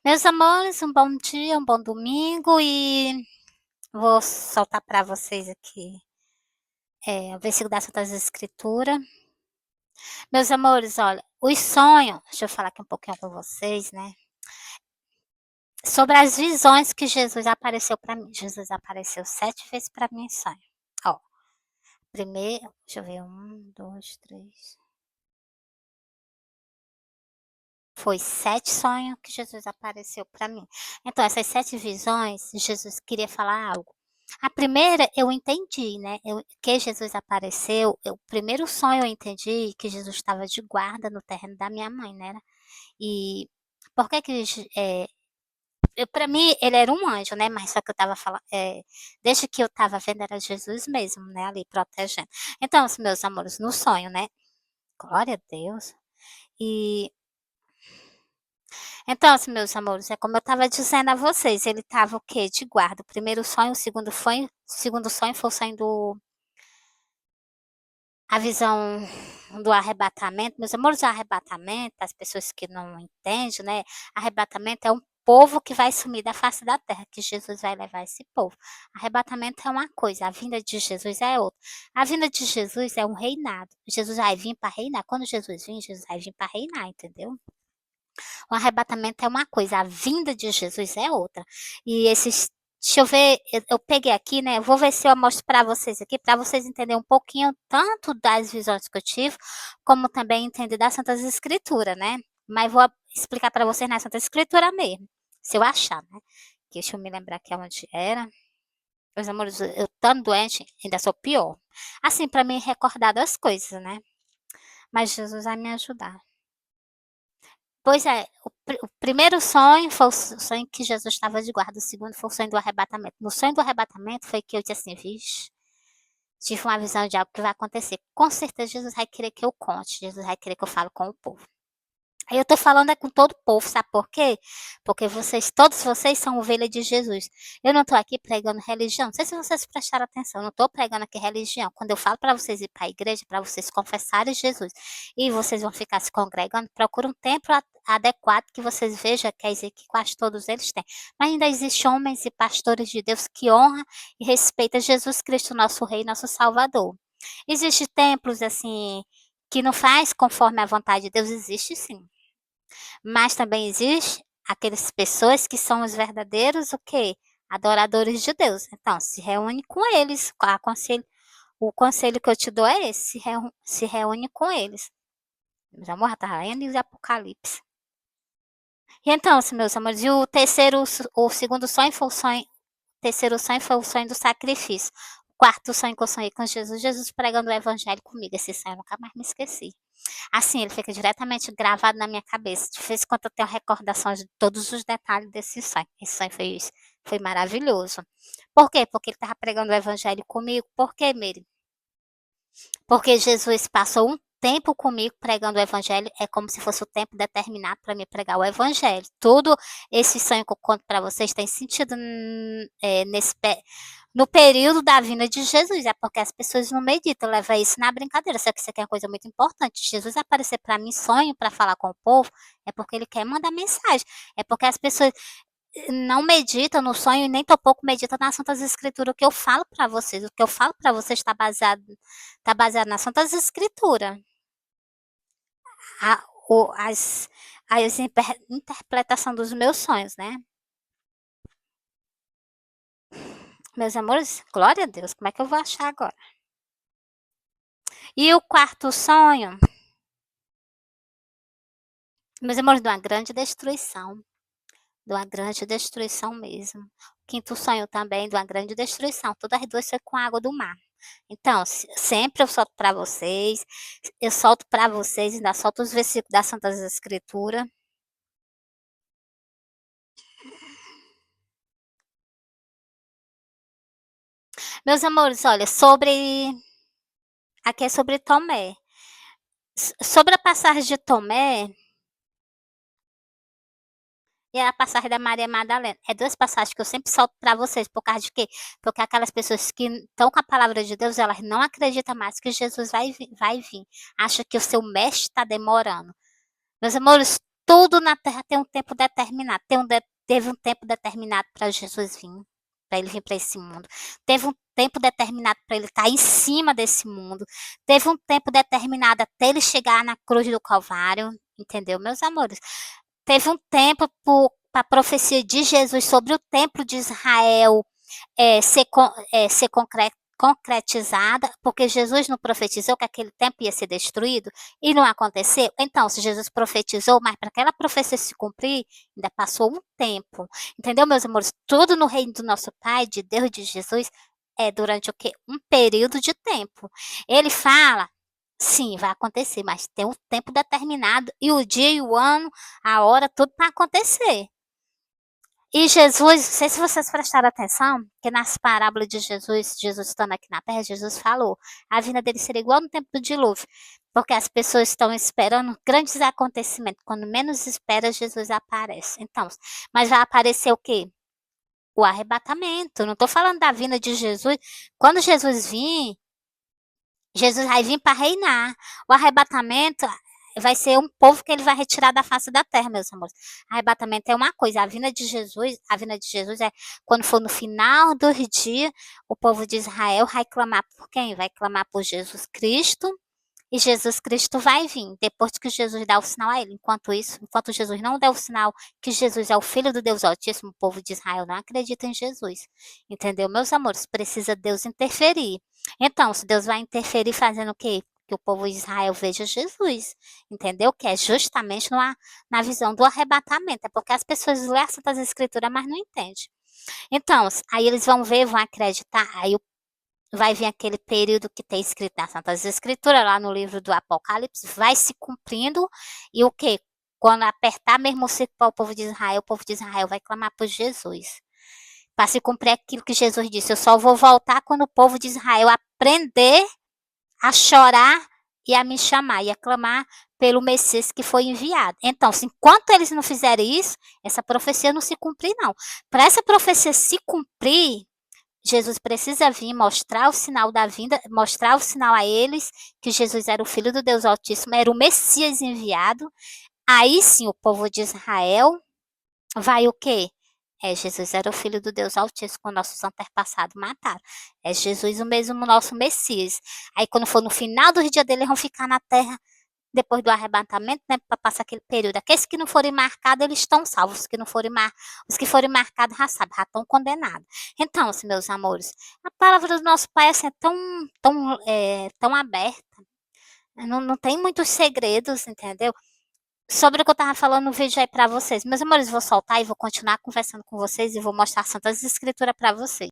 Meus amores, um bom dia, um bom domingo e vou soltar para vocês aqui o versículo das Santas Escrituras. Meus amores, olha, os sonhos, deixa eu falar aqui um pouquinho com vocês, né? Sobre as visões que Jesus apareceu para mim. Jesus apareceu 7 vezes para mim em sonho. Ó, primeiro, deixa eu ver, 1, 2, 3. Foi 7 sonhos que Jesus apareceu para mim. Então, essas 7 visões, Jesus queria falar algo. A primeira eu entendi, né? Que Jesus apareceu. O primeiro sonho eu entendi que Jesus estava de guarda no terreno da minha mãe, né? E por que que para mim ele era um anjo, né? Mas só que eu estava falando, desde que eu estava vendo era Jesus mesmo, né? Ali protegendo. Então, os meus amores, no sonho, né? Glória a Deus. E então, assim, meus amores, é como eu estava dizendo a vocês, ele estava o quê? De guarda. O primeiro sonho, o segundo sonho foi o sonho a visão do arrebatamento. Meus amores, o arrebatamento, as pessoas que não entendem, né? Arrebatamento é um povo que vai sumir da face da terra, que Jesus vai levar esse povo. Arrebatamento é uma coisa, a vinda de Jesus é outra. A vinda de Jesus é um reinado. Jesus vai vir para reinar. Quando Jesus vir, Jesus vai vir para reinar, entendeu? O arrebatamento é uma coisa, a vinda de Jesus é outra. E esses Deixa eu ver, eu peguei aqui, né? Eu vou ver se eu mostro para vocês aqui, para vocês entenderem um pouquinho tanto das visões que eu tive, como também entender das Santas Escrituras, né? Mas vou explicar para vocês na Santa Escritura mesmo, se eu achar, né? Deixa eu me lembrar aqui onde era. Meus amores, eu estando doente, ainda sou pior. Assim, para mim recordar das coisas, né? Mas Jesus vai me ajudar. Pois é, o primeiro sonho foi o sonho que Jesus estava de guarda, o segundo foi o sonho do arrebatamento. No sonho do arrebatamento foi que eu disse assim, vixe, tive uma visão de algo que vai acontecer. Com certeza Jesus vai querer que eu conte, Jesus vai querer que eu fale com o povo. Aí eu tô falando com todo o povo, sabe por quê? Porque todos vocês são ovelha de Jesus. Eu não tô aqui pregando religião. Não sei se vocês prestaram atenção, eu não tô pregando aqui religião. Quando eu falo para vocês ir para a igreja, para vocês confessarem Jesus, e vocês vão ficar se congregando, procura um templo adequado que vocês vejam, quer dizer que quase todos eles têm. Mas ainda existem homens e pastores de Deus que honram e respeitam Jesus Cristo, nosso Rei, nosso Salvador. Existem templos assim que não faz conforme a vontade de Deus, existe sim. Mas também existe aquelas pessoas que são os verdadeiros o quê? Adoradores de Deus. Então, se reúne com eles. O conselho que eu te dou é esse, se reúne com eles. Meus amores, tá lendo em Apocalipse. E então, meus amores, e o segundo sonho foi o sonho, o terceiro sonho foi o sonho do sacrifício. O quarto sonho que eu sonhei com Jesus, Jesus pregando o evangelho comigo. Esse sonho eu nunca mais me esqueci. Assim, ele fica diretamente gravado na minha cabeça. De vez em quando eu tenho recordações de todos os detalhes desse sonho. Esse sonho foi maravilhoso. Por quê? Porque ele estava pregando o evangelho comigo. Por quê, Mary? Porque Jesus passou um tempo comigo pregando o evangelho, é como se fosse o tempo determinado para me pregar o evangelho. Todo esse sonho que eu conto para vocês tem sentido no período da vinda de Jesus, é porque as pessoas não meditam, levam isso na brincadeira. Só que isso aqui é uma coisa muito importante. Jesus aparecer para mim sonho para falar com o povo, é porque ele quer mandar mensagem. É porque as pessoas não medita no sonho e nem tampouco medita nas Santas Escrituras. O que eu falo para vocês, o que eu falo para vocês está baseado nas Santas Escrituras. A, as interpretação dos meus sonhos, né? Meus amores, glória a Deus, como é que eu vou achar agora? E o quarto sonho, meus amores, de uma grande destruição. De uma grande destruição mesmo. O quinto sonho também de uma grande destruição. Todas as duas foi com a água do mar. Então, sempre eu solto para vocês, ainda solto os versículos das Santas Escrituras. Meus amores, olha, aqui é sobre Tomé. Sobre a passagem de Tomé e a passagem da Maria Madalena. É duas passagens que eu sempre solto para vocês, por causa de quê? Porque aquelas pessoas que estão com a palavra de Deus, elas não acreditam mais que Jesus vai vir. Acha que o seu mestre está demorando. Meus amores, Tudo na terra tem um tempo determinado. Teve um tempo determinado para Jesus vir, para ele vir para esse mundo. Teve um tempo determinado para ele estar em cima desse mundo. Teve um tempo determinado até ele chegar na cruz do Calvário, entendeu, meus amores? Teve um tempo para a profecia de Jesus sobre o templo de Israel ser concretizada, porque Jesus não profetizou que aquele templo ia ser destruído e não aconteceu. Então, se Jesus profetizou, mas para aquela profecia se cumprir, ainda passou um tempo. Entendeu, meus amores? Tudo no reino do nosso Pai, de Deus, de Jesus, é durante o quê? Um período de tempo. Ele fala, sim, vai acontecer, mas tem um tempo determinado e o dia e o ano, a hora, tudo para acontecer. E Jesus, não sei se vocês prestaram atenção, que nas parábolas de Jesus, Jesus estando aqui na terra, Jesus falou, a vinda dele seria igual no tempo do dilúvio, porque as pessoas estão esperando grandes acontecimentos, quando menos espera, Jesus aparece. Então, mas vai aparecer o quê? O arrebatamento. Não estou falando da vinda de Jesus. Quando Jesus vir, Jesus vai vir para reinar. O arrebatamento vai ser um povo que ele vai retirar da face da terra, meus amores. Arrebatamento é uma coisa, a vinda de Jesus é quando for no final dos dias, o povo de Israel vai clamar por quem? Vai clamar por Jesus Cristo, e Jesus Cristo vai vir, depois que Jesus dá o sinal a ele. Enquanto isso, enquanto Jesus não der o sinal que Jesus é o Filho do Deus Altíssimo, o povo de Israel não acredita em Jesus. Entendeu, meus amores? Precisa Deus interferir. Então, se Deus vai interferir fazendo o quê? Que o povo de Israel veja Jesus, entendeu? Que é justamente na visão do arrebatamento. É porque as pessoas lêem as Santas Escrituras, mas não entendem. Então, aí eles vão ver, vão acreditar, aí vai vir aquele período que tem escrito nas Santas Escrituras, lá no livro do Apocalipse, vai se cumprindo, e o quê? Quando apertar mesmo o ciclo para o povo de Israel vai clamar por Jesus. Para se cumprir aquilo que Jesus disse, eu só vou voltar quando o povo de Israel aprender a chorar e a me chamar, e a clamar pelo Messias que foi enviado. Então, se enquanto eles não fizerem isso, essa profecia não se cumprir, não. Para essa profecia se cumprir, Jesus precisa vir mostrar o sinal da vinda, mostrar o sinal a eles que Jesus era o Filho do Deus Altíssimo, era o Messias enviado. Aí sim o povo de Israel vai o quê? Jesus era o Filho do Deus Altíssimo, que nossos antepassados mataram. É Jesus o mesmo nosso Messias. Aí quando for no final dos dias dele, eles vão ficar na terra depois do arrebatamento, né, para passar aquele período. Aqueles que não forem marcados, eles estão salvos. Os que forem marcados, já sabem, já estão condenados. Então, assim, meus amores, a palavra do nosso Pai assim, é tão aberta. Não tem muitos segredos, entendeu? Sobre o que eu estava falando no vídeo aí para vocês. Meus amores, vou soltar e vou continuar conversando com vocês e vou mostrar Santas Escrituras para vocês.